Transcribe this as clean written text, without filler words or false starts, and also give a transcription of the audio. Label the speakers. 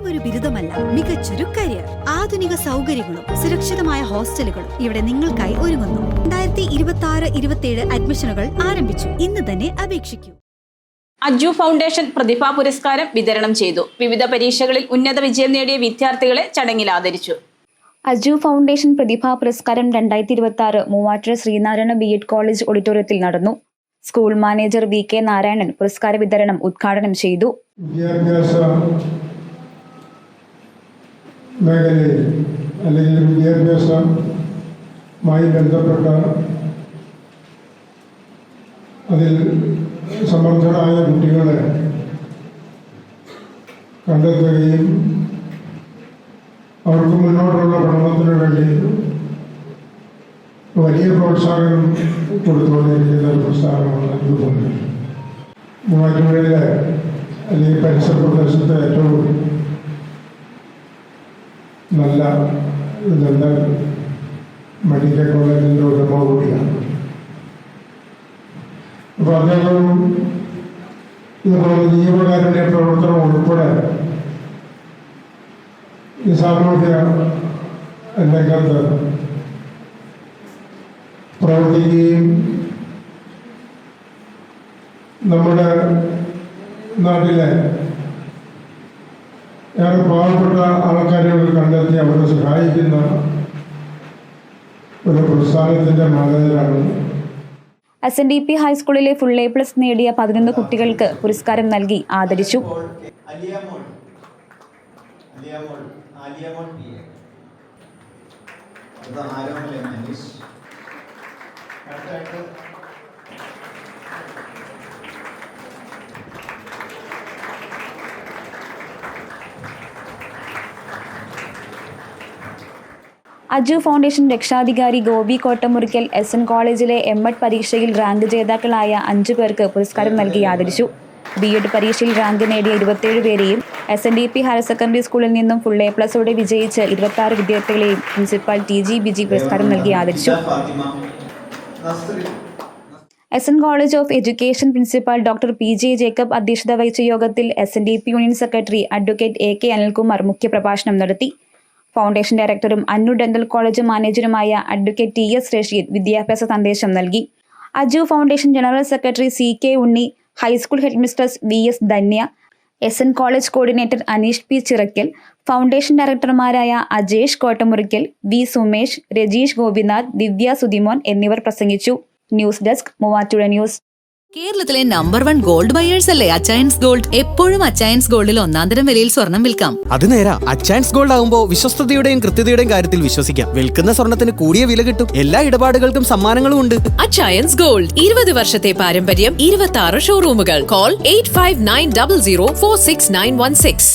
Speaker 1: വെറുമൊരു ബിരുദമല്ല, മികച്ചൊരു കരിയർ. ആധുനിക സൗകര്യങ്ങളും സുരക്ഷിതമായ ഹോസ്റ്റലുകളും ഇവിടെ നിങ്ങൾക്കായി ഒരുങ്ങുന്നു. 2026-27 അഡ്മിഷനുകൾ ആരംഭിച്ചു. ഇന്ന് തന്നെ അപേക്ഷിക്കൂ.
Speaker 2: അജു ഫൗണ്ടേഷൻ പ്രതിഭാ പുരസ്കാരം വിതരണം ചെയ്തു. വിവിധ പരീക്ഷകളിൽ ഉന്നത വിജയം നേടിയ വിദ്യാർത്ഥികളെ ചടങ്ങിൽ ആദരിച്ചു.
Speaker 3: അജു ഫൗണ്ടേഷൻ പ്രതിഭാ പുരസ്കാരം 2026 മൂവാറ്റുപുഴ ശ്രീനാരായണ BEd കോളേജ് ഓഡിറ്റോറിയത്തിൽ നടന്നു. സ്കൂൾ മാനേജർ VK നാരായണൻ പുരസ്കാര വിതരണം ഉദ്ഘാടനം ചെയ്തു.
Speaker 4: വിദ്യാഭ്യാസ മേഖലയിൽ അല്ലെങ്കിൽ വിദ്യാഭ്യാസവുമായി ബന്ധപ്പെട്ട അതിൽ സമർത്ഥരായ കുട്ടികളെ കണ്ടെത്തുകയും അവർക്ക് മുന്നോട്ടുള്ള പഠനത്തിന് വേണ്ടി വലിയ പ്രോത്സാഹനം കൊടുത്തുകൊണ്ടിരിക്കുന്ന ഒരു പ്രസ്ഥാനമാണ് അജു ഫൗണ്ടേഷൻ. മൂവാറ്റുപുഴയിലെ അല്ലെങ്കിൽ പരിസര പ്രദേശത്തെ ഏറ്റവും നല്ല ദന്തൽ മെഡിക്കൽ കോളേജിൻ്റെ ഉടമ കൂടിയാണ്. അപ്പോൾ അദ്ദേഹം ഇതുപോലെ ജീവകാരുണ്യ പ്രവർത്തനം ഉൾപ്പെടെ ഈ സാമൂഹ്യ രംഗത്ത് പ്രവർത്തിക്കുകയും നമ്മുടെ നാട്ടിലെ ഏറെ പാവപ്പെട്ട ആൾക്കാരെ കണ്ടെത്തി അവരെ സഹായിക്കുന്ന ഒരു പ്രസ്ഥാനത്തിൻ്റെ മാതൃകയാണ്.
Speaker 3: SNDP ഹൈസ്കൂളിലെ ഫുൾ A+ നേടിയ 11 കുട്ടികൾക്ക് പുരസ്കാരം നൽകി ആദരിച്ചു. അജു ഫൗണ്ടേഷൻ രക്ഷാധികാരി ഗോപി കോട്ടമുറിക്കൽ SN കോളേജിലെ M.Ed പരീക്ഷയിൽ റാങ്ക് ജേതാക്കളായ 5 പേർക്ക് പുരസ്കാരം നൽകി ആദരിച്ചു. BEd പരീക്ഷയിൽ റാങ്ക് നേടിയ 27 പേരെയും SNDP ഹയർ സെക്കൻഡറി സ്കൂളിൽ നിന്നും ഫുൾ A+ഓടെ വിജയിച്ച 26 വിദ്യാർത്ഥികളെയും പ്രിൻസിപ്പാൾ TG ബിജി പുരസ്കാരം നൽകി ആദരിച്ചു. SN college of education principal doctor PJ Jacob അധ്യക്ഷത വഹിച്ച യോഗത്തിൽ SNDP union secretary advocate AK Anilkumar മുഖ്യപ്രഭാഷണം നടത്തി. ഫൗണ്ടേഷൻ ഡയറക്ടറും അന്നു ഡെന്റൽ കോളേജ് മാനേജറുമായ അഡ്വക്കേറ്റ് TS റഷീദ് വിദ്യാഭ്യാസ സന്ദേശം നൽകി. Aju foundation general secretary CK Unni, high school headmistress VS Dhanya, SN college coordinator Aneesh P Chirakkal, foundation ഡയറക്ടർമാരായ അജേഷ് കോട്ടമുറിക്കൽ, V സുമേഷ്, രജീഷ് ഗോപിനാഥ്, ദിവ്യ സുധിമോൻ എന്നിവർ പ്രസംഗിച്ചു. News desk Muvattupuzha news.
Speaker 5: കേരളത്തിലെ നമ്പർ 1 ഗോൾഡ് ബയേഴ്സ് അല്ലേ അച്ചയൻസ് ഗോൾഡ്. എപ്പോഴും അച്ചയൻസ് ഗോൾഡിൽ ഒന്നാന്തരം വിലയിൽ സ്വർണം വിൽക്കാം.
Speaker 6: അത് നേരാ. അച്ചയൻസ് ഗോൾഡ് ആകുമ്പോ വിശ്വസ്തയുടെയും കൃത്യതയുടെയും കാര്യത്തിൽ വിശ്വസിക്കാം. വിൽക്കുന്ന സ്വർണത്തിന് കൂടിയ വില കിട്ടും. എല്ലാ ഇടപാടുകൾക്കും സമ്മാനങ്ങളും ഉണ്ട്.
Speaker 5: അച്ചയൻസ് ഗോൾഡ് 20 വർഷത്തെ പാരമ്പര്യം, 26 ഷോറൂമുകൾ. കോൾ 8590046916.